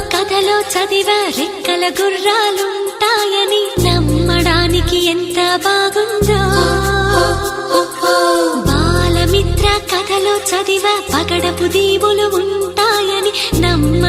కథలో చదివా రెక్కల గుర్రాలుంటాయని నమ్మడానికి ఎంత బాగుందో. బాలమిత్ర కథలో చదివా పగడపు దీవులు ఉంటాయని నమ్మ